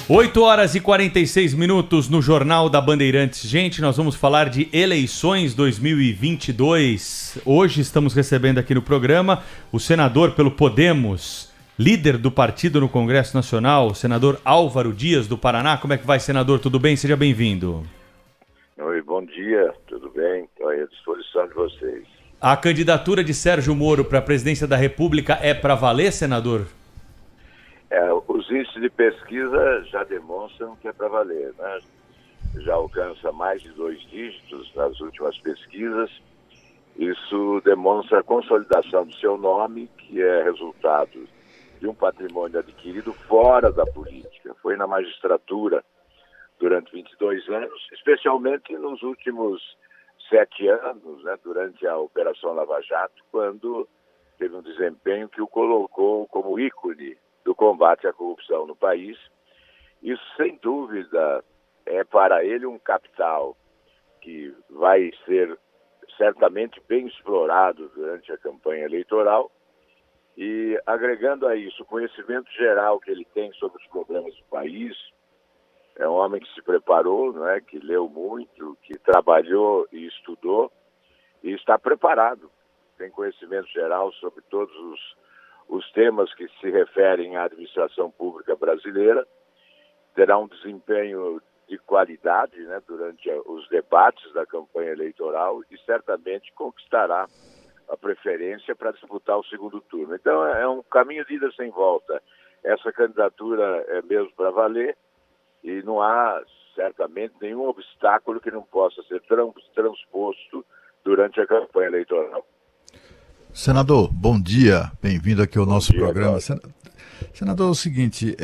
8h46 no Jornal da Bandeirantes. Gente, nós vamos falar de eleições 2022. Hoje estamos recebendo aqui no programa o senador pelo Podemos, líder do partido no Congresso Nacional, o senador Álvaro Dias, do Paraná. Como é que vai, senador? Tudo bem? Seja bem-vindo. Oi, bom dia, tudo bem? Estou à disposição de vocês. A candidatura de Sérgio Moro para a presidência da República é para valer, senador? Os índices de pesquisa já demonstram que é para valer, né? Já alcança mais de 2 dígitos nas últimas pesquisas. Isso demonstra a consolidação do seu nome, que é resultado de um patrimônio adquirido fora da política. Foi na magistratura durante 22 anos, especialmente nos últimos 7 anos, né, durante a Operação Lava Jato, quando teve um desempenho que o colocou como ícone do combate à corrupção no país. Isso, sem dúvida, é para ele um capital que vai ser certamente bem explorado durante a campanha eleitoral e, agregando a isso o conhecimento geral que ele tem sobre os problemas do país, é um homem que se preparou, né, que leu muito, que trabalhou e estudou e está preparado. Tem conhecimento geral sobre todos os temas que se referem à administração pública brasileira. Terá um desempenho de qualidade, né, durante os debates da campanha eleitoral e certamente conquistará a preferência para disputar o segundo turno. Então é um caminho de ida sem volta. Essa candidatura é mesmo para valer e não há certamente nenhum obstáculo que não possa ser transposto durante a campanha eleitoral. Senador, bom dia, bem-vindo aqui ao nosso programa. Senador, é o seguinte,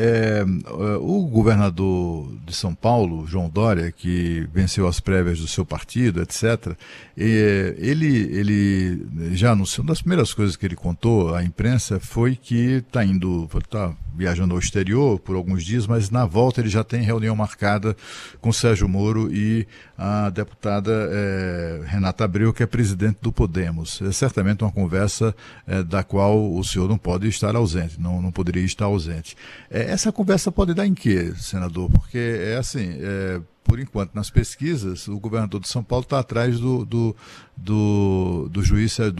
o governador de São Paulo, João Dória, que venceu as prévias do seu partido, etc., ele já anunciou, uma das primeiras coisas que ele contou à imprensa foi que está viajando ao exterior por alguns dias, mas na volta ele já tem reunião marcada com Sérgio Moro e a deputada Renata Abreu, que é presidente do Podemos. É certamente uma conversa da qual o senhor não pode estar ausente, não poderia estar ausente. Essa conversa pode dar em quê, senador? Porque por enquanto, nas pesquisas, o governador de São Paulo está atrás do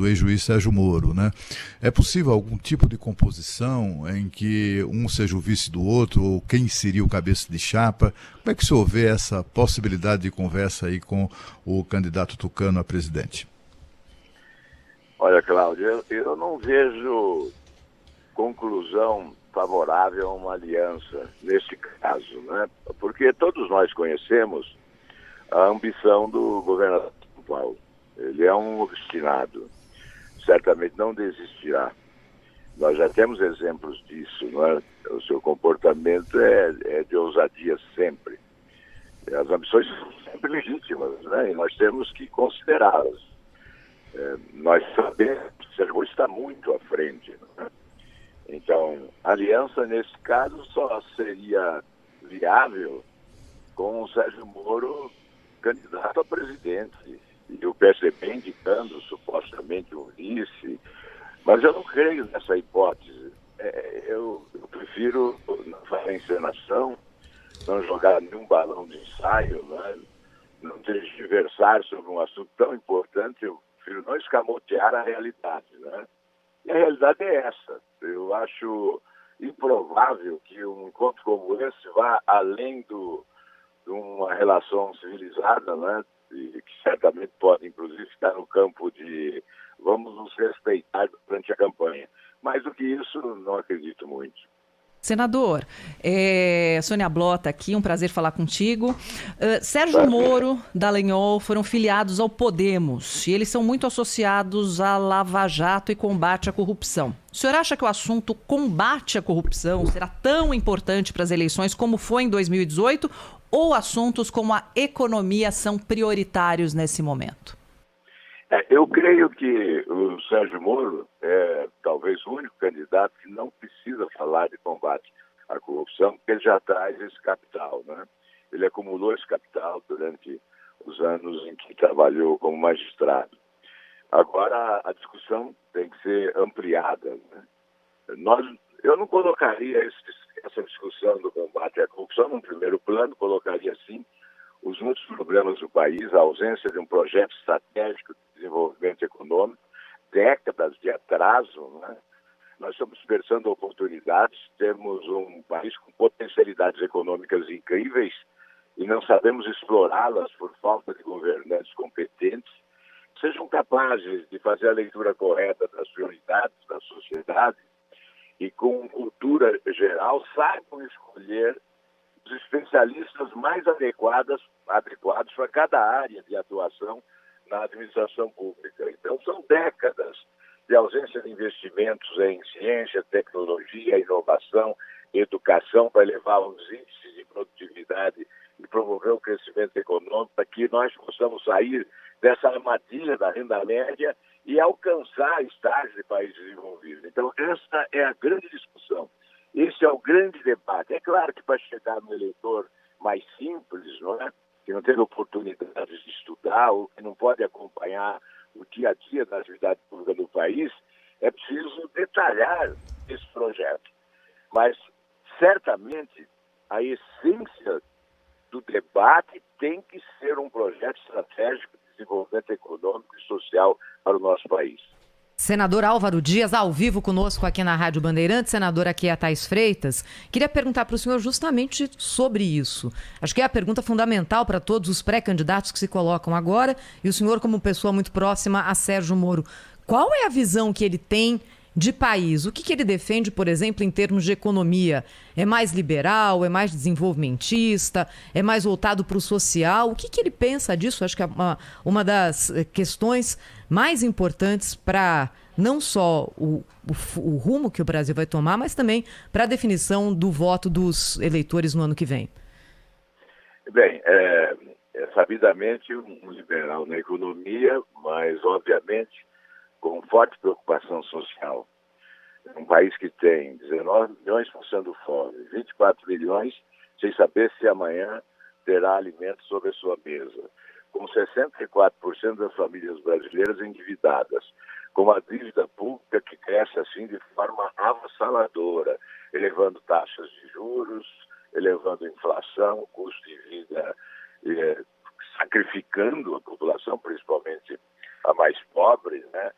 ex-juiz Sérgio Moro, né? É possível algum tipo de composição em que um seja o vice do outro, ou quem seria o cabeça de chapa? Como é que o senhor vê essa possibilidade de conversa aí com o candidato tucano a presidente? Olha, Cláudio, eu não vejo conclusão favorável a uma aliança nesse caso, né? Porque todos nós conhecemos a ambição do governador de São Paulo. Ele é um obstinado, certamente não desistirá. Nós já temos exemplos disso, não é? O seu comportamento é de ousadia sempre. As ambições são sempre legítimas, né? E nós temos que considerá-las. Nós sabemos que o Sérgio Moro está muito à frente, não é? Então, a aliança, nesse caso, só seria viável com o Sérgio Moro candidato a presidente e o PSDB indicando supostamente um vice. Mas eu não creio nessa hipótese. Eu prefiro não fazer encenação, não jogar nenhum balão de ensaio, né? Não tergiversar sobre um assunto tão importante. Eu prefiro não escamotear a realidade, né? E a realidade é essa. Eu acho improvável que um encontro como esse vá além de uma relação civilizada, né? E que certamente pode, inclusive, ficar no campo de vamos nos respeitar durante a campanha. Mais do que isso, não acredito muito. Senador, Sônia Blota aqui, um prazer falar contigo. Sérgio Moro, Dallagnol foram filiados ao Podemos e eles são muito associados a Lava Jato e combate à corrupção. O senhor acha que o assunto combate à corrupção será tão importante para as eleições como foi em 2018 ou assuntos como a economia são prioritários nesse momento? Eu creio que o Sérgio Moro é talvez o único candidato que não precisa falar de combate à corrupção, porque ele já traz esse capital, né? Ele acumulou esse capital durante os anos em que trabalhou como magistrado. Agora, a discussão tem que ser ampliada, né? Eu não colocaria essa discussão do combate à corrupção, num primeiro plano, colocaria assim os muitos problemas do país, a ausência de um projeto estratégico de desenvolvimento econômico, décadas de atraso, né? Nós estamos desperdiçando oportunidades, temos um país com potencialidades econômicas incríveis e não sabemos explorá-las por falta de governantes competentes, sejam capazes de fazer a leitura correta das prioridades da sociedade e com cultura geral saibam escolher os especialistas mais adequados para cada área de atuação na administração pública. Então, são décadas de ausência de investimentos em ciência, tecnologia, inovação, educação, para elevar os índices de produtividade e promover o crescimento econômico, para que nós possamos sair dessa armadilha da renda média e alcançar estágios de país desenvolvido. Então, essa é a grande discussão. Esse é o grande debate. É claro que para chegar no eleitor mais simples, não é? Que não teve oportunidades de estudar ou que não pode acompanhar o dia a dia da atividade pública do país, é preciso detalhar esse projeto. Mas, certamente, a essência do debate tem que ser um projeto estratégico de desenvolvimento econômico e social para o nosso país. Senador Álvaro Dias, ao vivo conosco aqui na Rádio Bandeirantes, senador aqui é a Thais Freitas. Queria perguntar para o senhor justamente sobre isso. Acho que é a pergunta fundamental para todos os pré-candidatos que se colocam agora, e o senhor como pessoa muito próxima a Sérgio Moro. Qual é a visão que ele tem de país? O que ele defende, por exemplo, em termos de economia? É mais liberal? É mais desenvolvimentista? É mais voltado para o social? O que ele pensa disso? Acho que é uma das questões mais importantes para não só o rumo que o Brasil vai tomar, mas também para a definição do voto dos eleitores no ano que vem. Bem, é sabidamente um liberal na economia, mas, obviamente, com forte preocupação social. Um país que tem 19 milhões passando fome, 24 milhões sem saber se amanhã terá alimento sobre a sua mesa, com 64% das famílias brasileiras endividadas, com uma dívida pública que cresce assim de forma avassaladora, elevando taxas de juros, elevando a inflação, custo de vida, sacrificando a população, principalmente a mais pobre, né?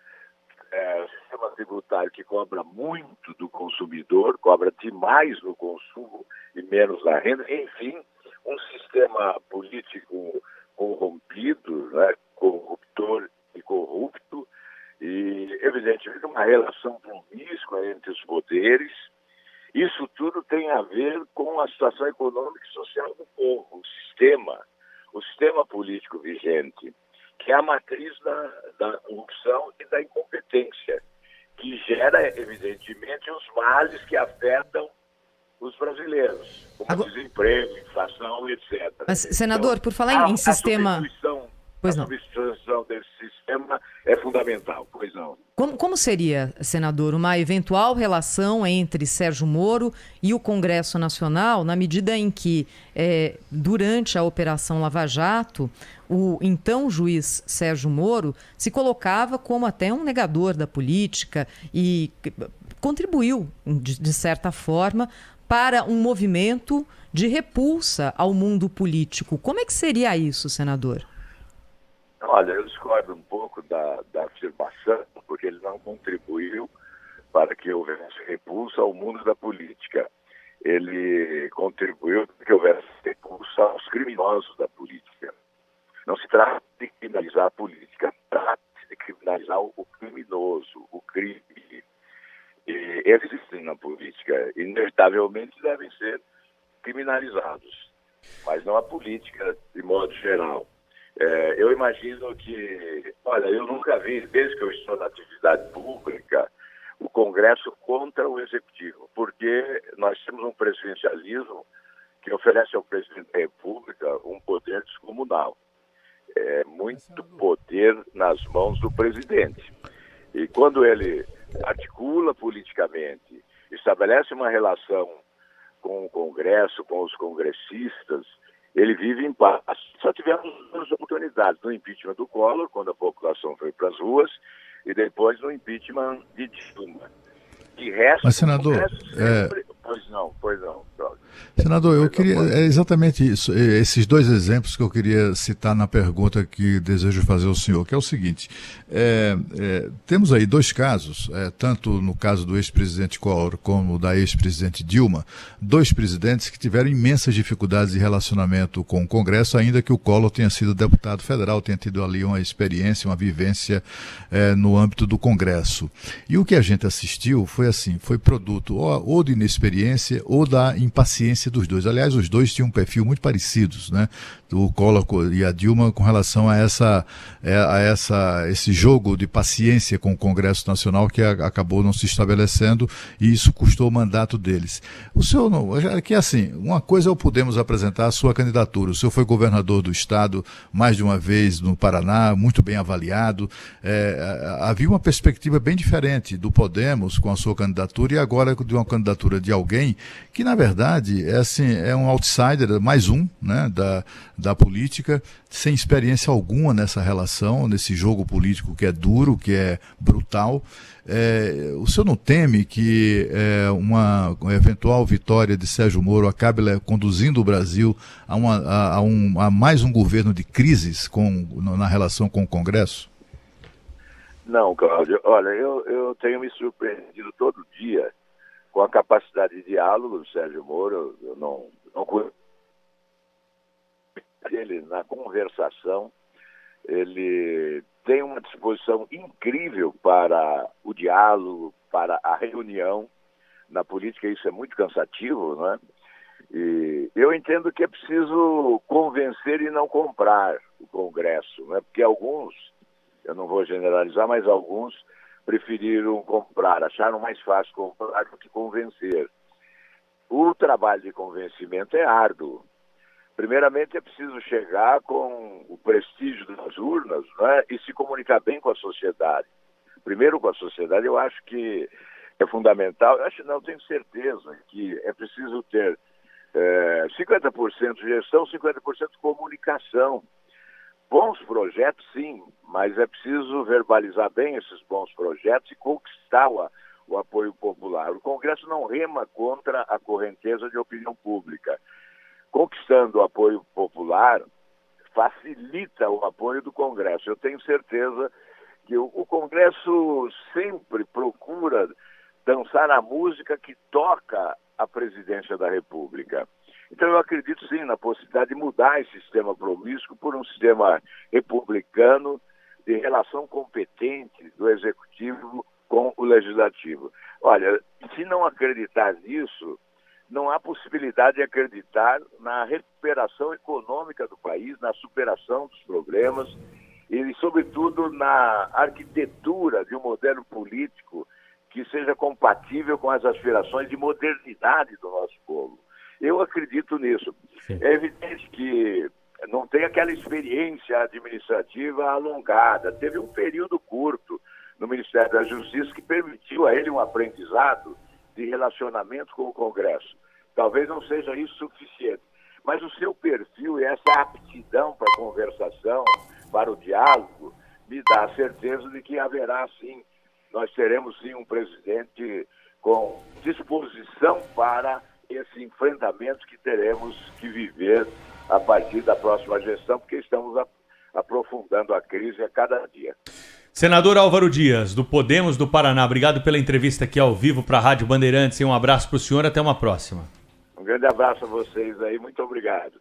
Sistema tributário que cobra muito do consumidor, cobra demais no consumo e menos na renda, enfim, um sistema político corrompido, né, corruptor e corrupto, e evidentemente uma relação promíscua entre os poderes. Isso tudo tem a ver com a situação econômica e social do povo, o sistema político vigente, que é a matriz da corrupção e da incompetência, que gera, evidentemente, os males que afetam os brasileiros, como desemprego, inflação, etc. Mas, senador, então, por falar em sistema... A substituição desse sistema é fundamental, pois não. Como seria, senador, uma eventual relação entre Sérgio Moro e o Congresso Nacional, na medida em que, durante a Operação Lava Jato, o então juiz Sérgio Moro se colocava como até um negador da política e contribuiu, de certa forma, para um movimento de repulsa ao mundo político. Como é que seria isso, senador? Olha, eu discordo um pouco da afirmação, porque ele não contribuiu para que houvesse repulsa ao mundo da política. Ele contribuiu para que houvesse repulsa aos criminosos da política. Não se trata de criminalizar a política, trata-se de criminalizar o criminoso, o crime. E eles existem na política, inevitavelmente devem ser criminalizados, mas não a política de modo geral. Eu imagino que, olha, eu nunca vi, desde que eu estou na atividade pública, o Congresso contra o Executivo, porque nós temos um presidencialismo que oferece ao presidente da República um poder descomunal. Muito poder nas mãos do presidente. E quando ele articula politicamente, estabelece uma relação com o Congresso, com os congressistas, ele vive em paz. Só tivemos duas oportunidades, no impeachment do Collor, quando a população foi para as ruas, e depois no impeachment de Dilma. De resto, mas, senador, sempre... Pois não. Senador, eu queria, é exatamente isso, esses dois exemplos que eu queria citar na pergunta que desejo fazer ao senhor, que é o seguinte, temos aí dois casos, tanto no caso do ex-presidente Collor como da ex-presidente Dilma, dois presidentes que tiveram imensas dificuldades de relacionamento com o Congresso, ainda que o Collor tenha sido deputado federal, tenha tido ali uma experiência, uma vivência no âmbito do Congresso. E o que a gente assistiu foi assim, foi produto ou de inexperiência ou da impaciência dos dois. Aliás, os dois tinham um perfil muito parecidos, né? O Collor e a Dilma com relação a esse jogo de paciência com o Congresso Nacional que acabou não se estabelecendo e isso custou o mandato deles. O senhor não, que assim, uma coisa é o Podemos apresentar a sua candidatura. O senhor foi governador do estado mais de uma vez no Paraná, muito bem avaliado. Havia uma perspectiva bem diferente do Podemos com a sua candidatura e agora de uma candidatura de alguém que, na verdade, é um outsider, mais um, né, da política, sem experiência alguma nessa relação, nesse jogo político que é duro, que é brutal. O senhor não teme que uma eventual vitória de Sérgio Moro acabe conduzindo o Brasil a mais um governo de crises na relação com o Congresso? Não, Cláudio. Olha, eu tenho me surpreendido todo dia com a capacidade de diálogo do Sérgio Moro. Eu não conheço ele na conversação. Ele tem uma disposição incrível para o diálogo, para a reunião. Na política isso é muito cansativo, não é? E eu entendo que é preciso convencer e não comprar o Congresso, não é? Porque alguns, eu não vou generalizar, mas alguns preferiram comprar, acharam mais fácil comprar do que convencer. O trabalho de convencimento é árduo. Primeiramente, é preciso chegar com o prestígio das urnas, né, e se comunicar bem com a sociedade. Primeiro com a sociedade, eu acho que é fundamental. Eu tenho certeza que é preciso ter 50% gestão, 50% comunicação. Bons projetos, sim, mas é preciso verbalizar bem esses bons projetos e conquistar o apoio popular. O Congresso não rema contra a correnteza de opinião pública. Conquistando o apoio popular, facilita o apoio do Congresso. Eu tenho certeza que o Congresso sempre procura dançar a música que toca a presidência da República. Então eu acredito sim na possibilidade de mudar esse sistema promíscuo por um sistema republicano de relação competente do Executivo com o Legislativo. Olha, se não acreditar nisso, não há possibilidade de acreditar na recuperação econômica do país, na superação dos problemas e, sobretudo, na arquitetura de um modelo político que seja compatível com as aspirações de modernidade do nosso povo. Eu acredito nisso. Sim. É evidente que não tem aquela experiência administrativa alongada. Teve um período curto no Ministério da Justiça que permitiu a ele um aprendizado de relacionamento com o Congresso. Talvez não seja isso suficiente, mas o seu perfil e essa aptidão para a conversação, para o diálogo, me dá a certeza de que haverá sim, nós teremos sim um presidente com disposição para esse enfrentamento que teremos que viver a partir da próxima gestão, porque estamos aprofundando a crise a cada dia. Senador Álvaro Dias, do Podemos do Paraná, obrigado pela entrevista aqui ao vivo para a Rádio Bandeirantes e um abraço para o senhor, até uma próxima. Um grande abraço a vocês aí, muito obrigado.